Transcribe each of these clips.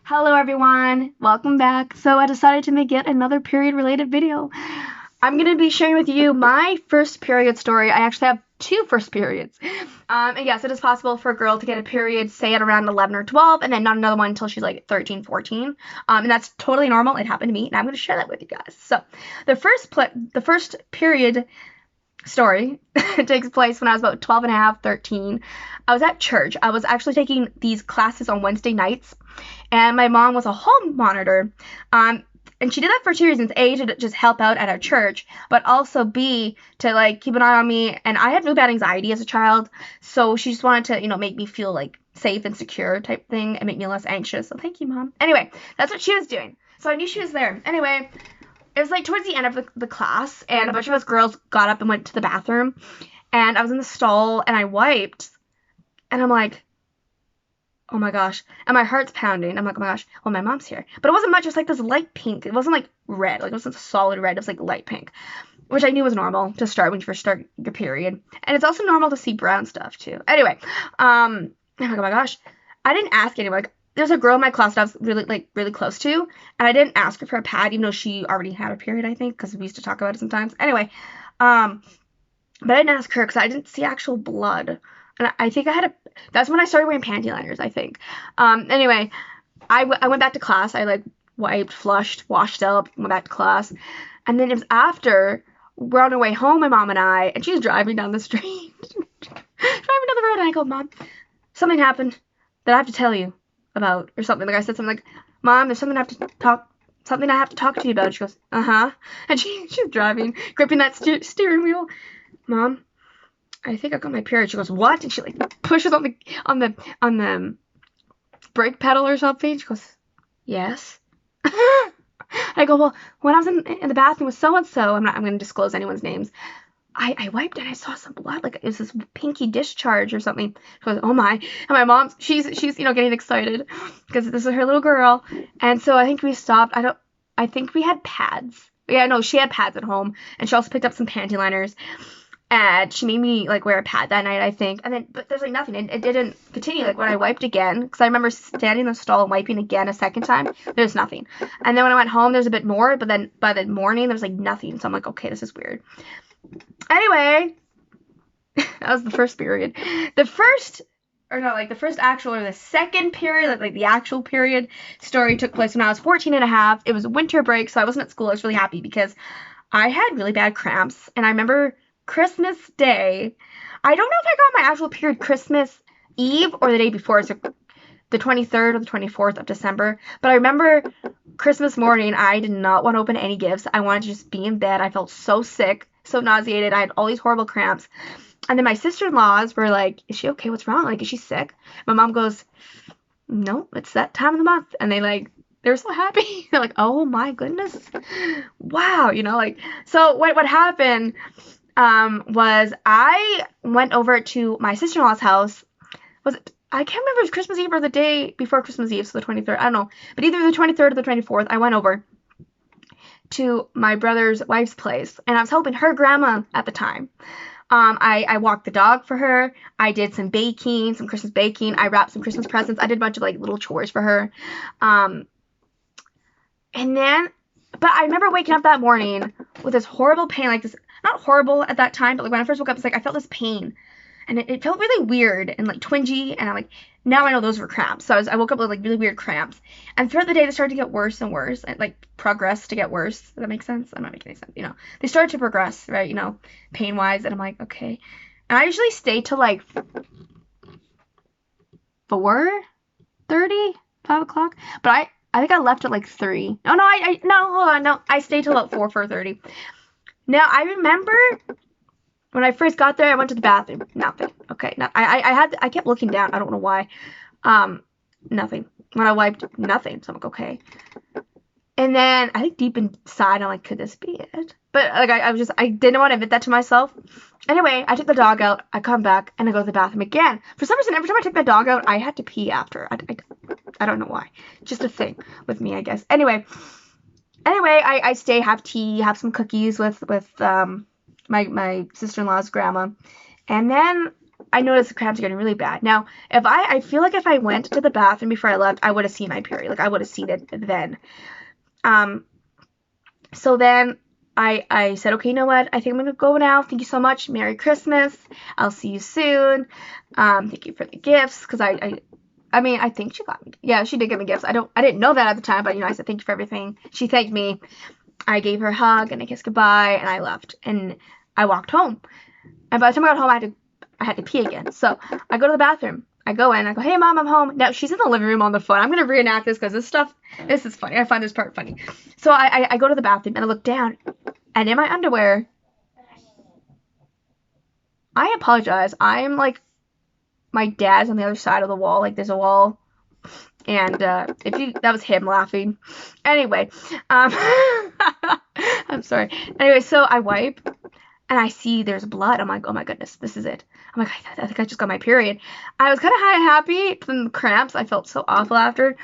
Hello everyone, welcome back. So I decided to make yet another period related video. I'm going to be sharing with you my first period story. I actually have two first periods. And yes, it is possible for a girl to get a period, say at around 11 or 12, and then not another one until she's like 13, 14. And that's totally normal. It happened to me, and I'm going to share that with you guys. So the first period story takes place when I was about 12 and a half, 13. I was at church. I was actually taking these classes on Wednesday nights, and my mom was a hall monitor. And she did that for two reasons: A, to just help out at our church, but also B, to like keep an eye on me. And I had really bad anxiety as a child, so she just wanted to, make me feel like safe and secure type thing and make me less anxious. So thank you, Mom. Anyway, that's what she was doing. So I knew she was there. Anyway, it was like towards the end of the class, and a bunch of us girls got up and went to the bathroom, and I was in the stall and I wiped, and I'm like, oh my gosh, and my heart's pounding. I'm like, oh my gosh, well, my mom's here. But it wasn't much. It was like this light pink. It wasn't like red. Like, it wasn't solid red. It was like light pink, which I knew was normal to start when you first start your period. And it's also normal to see brown stuff too. Anyway, I'm like, oh my gosh, I didn't ask anyone. Like, there's a girl in my class that I was really close to, and I didn't ask her for a pad, even though she already had a period, I think, because we used to talk about it sometimes. Anyway, but I didn't ask her because I didn't see actual blood. And I think that's when I started wearing panty liners, I think. Anyway, I went back to class. I like wiped, flushed, washed up, went back to class. And then it was after we're on our way home, my mom and I, and she's driving down the street. Driving down the road, and I go, Mom, something happened that I have to tell you about, or something. Like I said something like, Mom, there's something I have to talk to you about. She goes, uh-huh. And she's driving, gripping that steering wheel. Mom, I think I got my period. She goes, what? And she like pushes on the brake pedal or something. She goes, yes. I go, well, when I was in the bathroom with so-and-so, I'm going to disclose anyone's names. I wiped and I saw some blood, like it was this pinky discharge or something. She goes, oh my. And my mom, she's getting excited because this is her little girl. And so I think we stopped. I think we had pads. Yeah, no, she had pads at home, and she also picked up some panty liners. And she made me like wear a pad that night, I think. And then, but there's like nothing. It didn't continue. Like when I wiped again, because I remember standing in the stall and wiping again a second time, there's nothing. And then when I went home, there's a bit more. But then by the morning, there's like nothing. So I'm like, okay, this is weird. Anyway, that was the first period. The first actual or the second period, like the actual period story took place when I was 14 and a half. It was winter break, so I wasn't at school. I was really happy because I had really bad cramps. And I remember Christmas Day. I don't know if I got my actual period Christmas Eve or the day before. It's the 23rd or the 24th of December. But I remember Christmas morning, I did not want to open any gifts. I wanted to just be in bed. I felt so sick, so nauseated. I had all these horrible cramps. And then my sister-in-laws were like, is she okay? What's wrong? Like, is she sick? My mom goes, no, it's that time of the month. And they're so happy. They're like, oh my goodness. Wow. So what happened was I went over to my sister-in-law's house. I can't remember if it was Christmas Eve or the day before Christmas Eve, so the 23rd. I don't know. But either the 23rd or the 24th, I went over to my brother's wife's place, and I was helping her grandma at the time. I walked the dog for her. I did some baking, some Christmas baking. I wrapped some Christmas presents. I did a bunch of like little chores for her. But I remember waking up that morning with this horrible pain, like this, not horrible at that time, but like when I first woke up, it's like I felt this pain, and it felt really weird and like twingy, and I'm like, now I know those were cramps. So I woke up with like really weird cramps, and throughout the day they started to get worse and worse, and like progress to get worse. Does that make sense? I'm not making any sense. They started to progress, right? Pain wise, and I'm like, okay. And I usually stay till like 4:30, 5 o'clock, but I think I left at like 3. No, hold on, no, I stayed till about 4:30. Now I remember when I first got there, I went to the bathroom. Nothing. Okay. No, I kept looking down. I don't know why. Nothing. When I wiped, nothing. So I'm like, okay. And then I think deep inside, I'm like, could this be it? But like, I didn't want to admit that to myself. Anyway, I took the dog out. I come back and I go to the bathroom again. For some reason, every time I took the dog out, I had to pee after. I don't know why. Just a thing with me, I guess. Anyway, I stay, have tea, have some cookies with my sister-in-law's grandma, and then I noticed the cramps are getting really bad. Now, I feel like if I went to the bathroom before I left, I would have seen my period. Like, I would have seen it then. So then I said, okay, you know what? I think I'm going to go now. Thank you so much. Merry Christmas. I'll see you soon. Thank you for the gifts. Because I think she got me. Yeah, she did give me gifts. I didn't know that at the time, but, I said thank you for everything. She thanked me. I gave her a hug and a kiss goodbye, and I left. And I walked home. And by the time I got home, I had to pee again. So I go to the bathroom. I go in. I go, hey, Mom, I'm home. Now, she's in the living room on the phone. I'm going to reenact this because this is funny. I find this part funny. So I go to the bathroom, and I look down. And in my underwear, I apologize. I'm like, my dad's on the other side of the wall. Like, there's a wall. And that was him laughing. Anyway, I'm sorry. Anyway, so I wipe. And I see there's blood. I'm like, oh my goodness, this is it. I'm like, I think I just got my period. I was kind of happy from the cramps. I felt so awful after.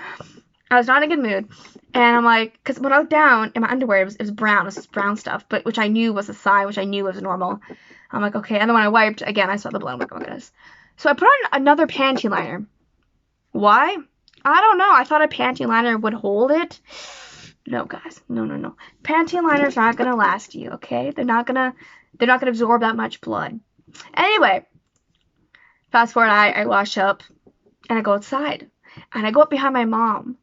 I was not in a good mood. And I'm like, because when I looked down in my underwear, it was brown. It was this brown stuff, but which I knew was a sign, which I knew was normal. I'm like, okay. And then when I wiped, again, I saw the blood. I'm like, oh my goodness. So I put on another panty liner. Why? I don't know. I thought a panty liner would hold it. No, guys. No. Panty liners are not going to last you, okay? They're not going to absorb that much blood. Anyway, fast forward, I wash up, and I go outside. And I go up behind my mom,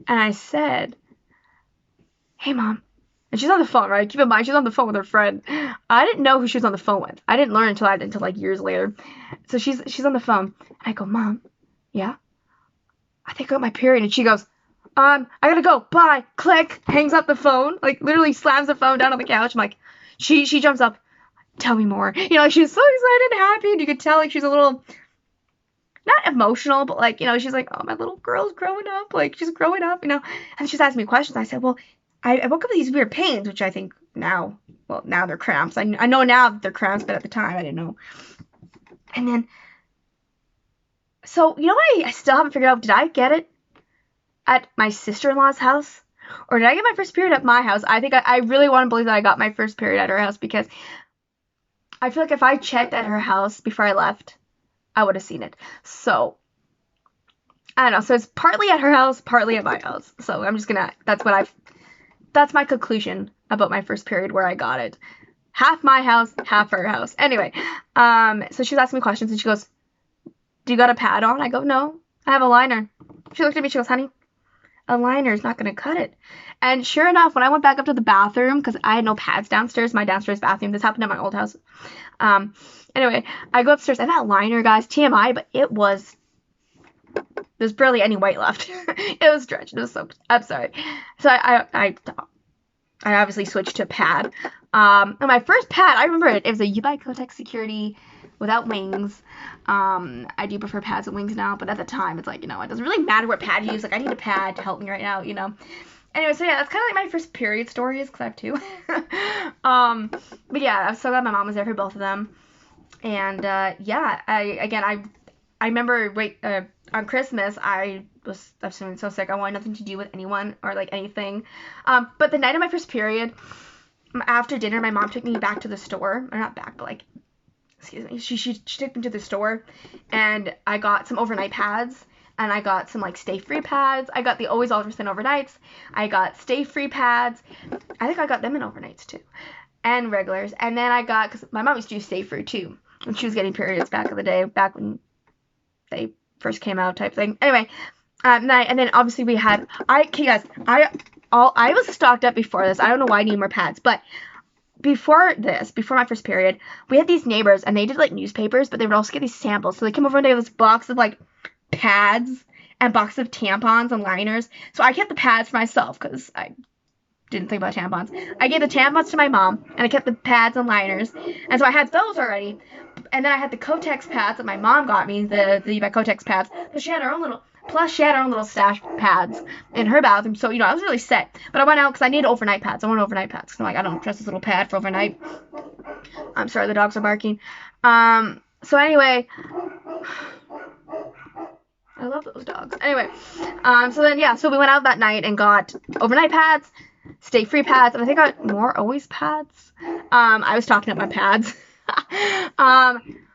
and I said, hey, Mom. And she's on the phone, right? Keep in mind, she's on the phone with her friend. I didn't know who she was on the phone with. I didn't learn until like years later. So she's on the phone. And I go, Mom, yeah? I think I got my period. And she goes, I gotta go. Bye. Click. Hangs up the phone. Like, literally slams the phone down on the couch. I'm like, she jumps up. Tell me more. She's so excited and happy. And you could tell, like, she's a little, not emotional, but, like, she's like, oh, my little girl's growing up. Like, she's growing up, And she's asking me questions. I said, well, I woke up with these weird pains, which I think now they're cramps. I know now that they're cramps, but at the time I didn't know. And then, so, what I still haven't figured out? Did I get it at my sister-in-law's house? Or did I get my first period at my house? I think I really want to believe that I got my first period at her house, because I feel like if I checked at her house before I left, I would have seen it. So, I don't know. So it's partly at her house, partly at my house. So I'm just gonna, that's my conclusion about my first period, where I got it. Half my house, half her house. Anyway, so she was asking me questions, and she goes, do you got a pad on? I go, no, I have a liner. She looked at me, she goes, honey, a liner is not going to cut it. And sure enough, when I went back up to the bathroom, because I had no pads downstairs, my downstairs bathroom, this happened at my old house. Anyway, I go upstairs, and that liner, guys, TMI, but there's barely any white left. It was drenched. It was soaked. I'm sorry. So I obviously switched to a pad. And my first pad, I remember it was a U by Kotex Security without wings. I do prefer pads and wings now, but at the time, it's like, it doesn't really matter what pad you use. Like, I need a pad to help me right now, Anyway, so yeah, that's kind of like my first period stories, because I have two. But yeah, I'm so glad my mom was there for both of them. And yeah, I remember on Christmas, I was feeling so sick. I wanted nothing to do with anyone or like anything. But the night of my first period, after dinner, my mom took me back to the store. Or not back, but like, excuse me. She took me to the store, and I got some overnight pads. And I got some, like, Stay Free pads. I got the Always Ultra Thin overnights. I got Stay Free pads. I think I got them in overnights, too. And regulars. And then I got, because my mom used to do Stay Free, too. When she was getting periods back in the day. Back when they first came out type thing. Anyway. And then, obviously, we had, okay, guys. I was stocked up before this. I don't know why I need more pads. But before my first period, we had these neighbors. And they did, like, newspapers. But they would also get these samples. So they came over and they had this box of, like, pads and box of tampons and liners. So I kept the pads for myself because I didn't think about tampons. I gave the tampons to my mom, and I kept the pads and liners. And so I had those already. And then I had the Kotex pads that my mom got me, the by Kotex pads. But she had her own little stash pads in her bathroom. So, I was really set. But I went out because I needed overnight pads. I wanted overnight pads. So I'm like, I don't trust this little pad for overnight. I'm sorry, the dogs are barking. So anyway, I love those dogs. Anyway, so we went out that night and got overnight pads, Stay Free pads, and I think I got more Always pads. I was talking up my pads.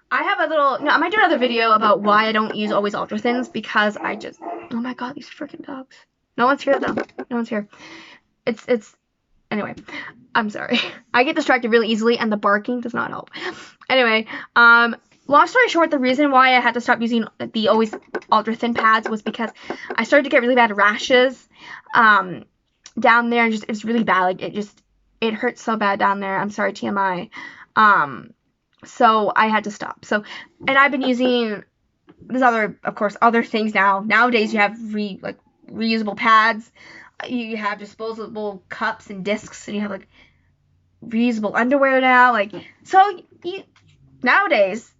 I have a little, no, I might do another video about why I don't use Always Ultra Thins, because I just, oh my god, these freaking dogs. No one's here though. No one's here. Anyway, I'm sorry. I get distracted really easily, and the barking does not help. Anyway, long story short, the reason why I had to stop using the Always Ultra Thin pads was because I started to get really bad rashes, down there, and just, it's really bad. Like, it hurts so bad down there. I'm sorry, TMI. So I had to stop. So, and I've been using, there's other things now. Nowadays, you have reusable pads. You have disposable cups and discs, and you have like reusable underwear now. Like, so nowadays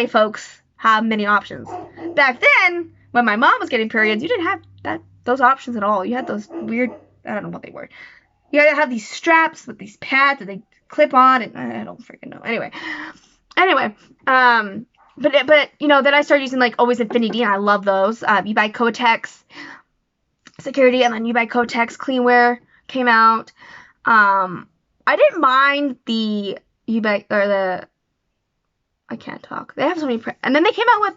folks have many options. Back then, when my mom was getting periods, you didn't have those options at all. You had those weird, I don't know what they were. You had to have these straps with these pads that they clip on, and I don't freaking know. Anyway, but you know, then I started using like Always Infinity, and I love those. You buy Kotex Security, and then you buy Kotex Cleanwear came out. I didn't mind the I can't talk. They have so many, and then they came out with,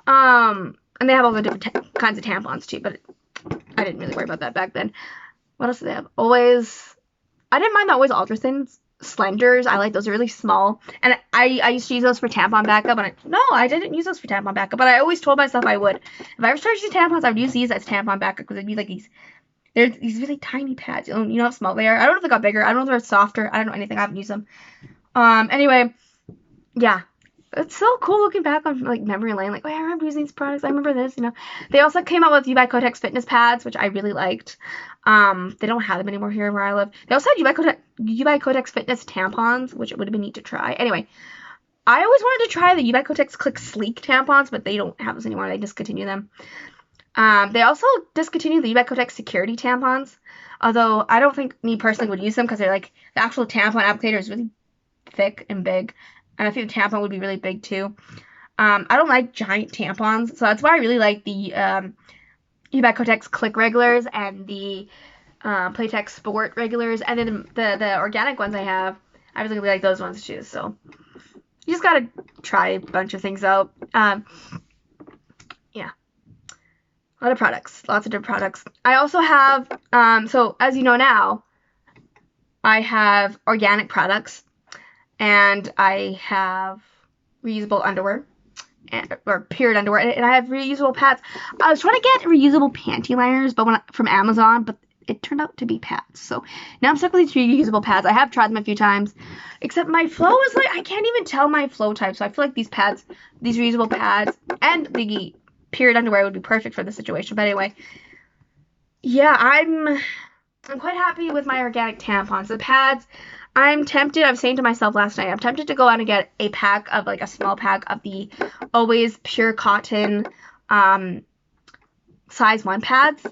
and they have all the different kinds of tampons too, but I didn't really worry about that back then. What else do they have? I didn't mind the Always Ultra Thin Slenders. I like those. They're really small. And I used to use those for tampon backup. And I didn't use those for tampon backup. But I always told myself I would. If I ever started using tampons, I would use these as tampon backup. Because it'd be like they're these really tiny pads. You know how small they are? I don't know if they got bigger. I don't know if they're softer. I don't know anything. I haven't used them. Anyway, yeah. It's so cool looking back on like memory lane. Like, oh, yeah, I remember using these products. I remember this, you know. They also came out with You by Kotex fitness pads, which I really liked. They don't have them anymore here where I live. They also had You by Kotex fitness tampons, which it would have been neat to try. Anyway, I always wanted to try the You by Kotex Click Sleek tampons, but they don't have those anymore. They discontinue them. They also discontinued the You by Kotex Security tampons, although I don't think me personally would use them because they're like, the actual tampon applicator is really thick and big. And I think the tampon would be really big too. I don't like giant tampons, so that's why I really like the You by Kotex Click regulars and the Playtex Sport regulars, and then the organic ones I really like those ones too. So you just gotta try a bunch of things out. Yeah, a lot of products, lots of different products. I also have so as you know now, I have organic products. And I have reusable underwear, or period underwear, and I have reusable pads. I was trying to get reusable panty liners, from Amazon, but it turned out to be pads. So now I'm stuck with these reusable pads. I have tried them a few times, except my flow is like, I can't even tell my flow type. So I feel like these reusable pads, and the period underwear would be perfect for this situation. But anyway, yeah, I'm quite happy with my organic tampons. The pads, I'm tempted, I was saying to myself last night, I'm tempted to go out and get a pack of, like a small pack of the Always Pure Cotton size 1 pads.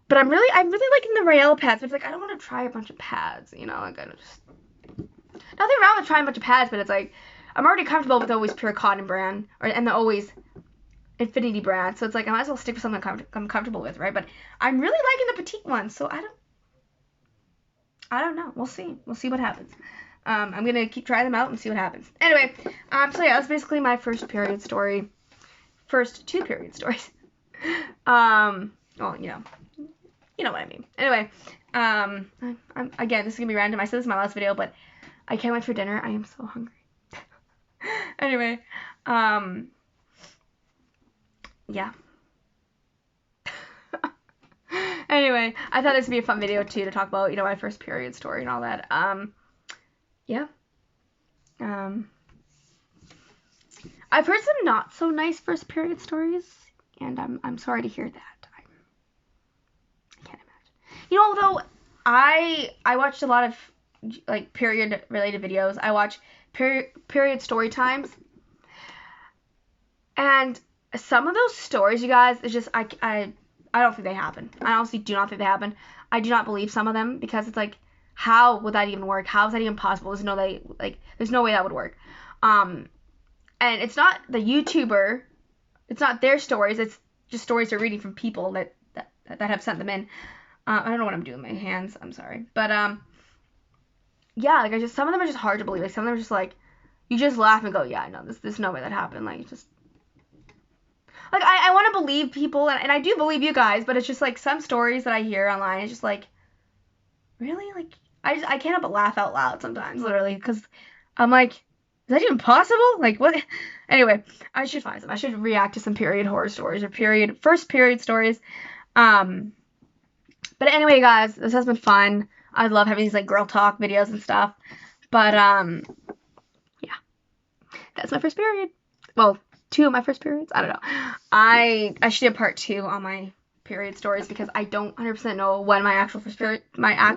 But I'm really liking the Rael pads, but it's like, I don't want to try a bunch of pads, you know, like, nothing wrong with trying a bunch of pads, but it's like, I'm already comfortable with the Always Pure Cotton brand, and the Always Infinity brand, so it's like, I might as well stick with something I'm comfortable with, right? But I'm really liking the petite ones, so I don't know. We'll see. We'll see what happens. I'm going to keep trying them out and see what happens. Anyway, so yeah, that's basically my first period story. First 2 period stories. Well, you know what I mean. Anyway, again, this is going to be random. I said this in my last video, but I can't wait for dinner. I am so hungry. Anyway, yeah. Anyway, I thought this would be a fun video too to talk about, my first period story and all that. Yeah. I've heard some not so nice first period stories, and I'm sorry to hear that. I can't imagine. Although I watched a lot of like period related videos. I watch period story times, and some of those stories, you guys, it's just I don't think they happen. I honestly do not think they happen. I do not believe some of them, because it's like, how would that even work? How is that even possible? There's no way that would work. And it's not the YouTuber, it's not their stories, it's just stories they're reading from people that have sent them in. I don't know what I'm doing with my hands, I'm sorry. But yeah, like some of them are just hard to believe. Like some of them are just like, you just laugh and go, yeah, I know there's no way that happened. Like, just like I want to believe people, and I do believe you guys, but it's just like some stories that I hear online. It's just like, really, like I can't help but laugh out loud sometimes, literally, because I'm like, is that even possible? Like, what? Anyway, I should find some. I should react to some period horror stories or first period stories. But anyway, guys, this has been fun. I love having these like girl talk videos and stuff. But yeah, that's my first period. Well, 2 of my first periods. I don't know. I should do a part 2 on my period stories because I don't 100% know when my actual first period, when I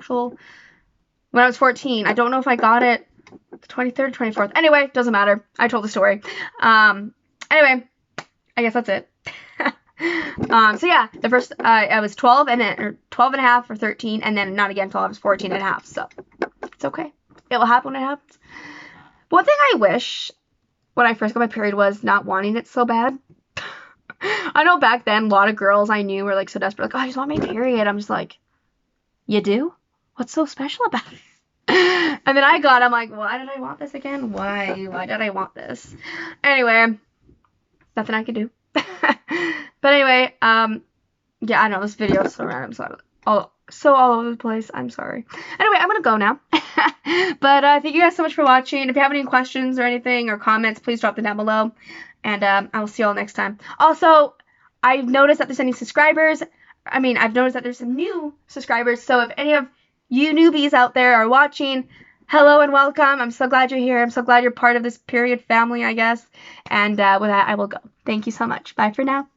was 14. I don't know if I got it the 23rd or 24th. Anyway, doesn't matter. I told the story. Anyway, I guess that's it. So yeah, the first, I was 12 or 12 and a half or 13, and then not again until I was 14 and a half. So it's okay. It will happen when it happens. One thing I wish when I first got my period was not wanting it so bad. I know back then a lot of girls I knew were like so desperate, like, oh, I just want my period. I'm just like, you do? What's so special about it? And then I'm like, why did I want this again? Why did I want this? Anyway, nothing I could do. But anyway, yeah, I know this video is so random, so all over the place. I'm sorry. Anyway, I'm gonna go now. But thank you guys so much for watching. If you have any questions or anything or comments, please drop them down below. And I will see you all next time. Also, I've noticed that there's any subscribers. I've noticed that there's some new subscribers. So if any of you newbies out there are watching, hello and welcome. I'm so glad you're here. I'm so glad you're part of this period family, I guess. And with that, I will go. Thank you so much. Bye for now.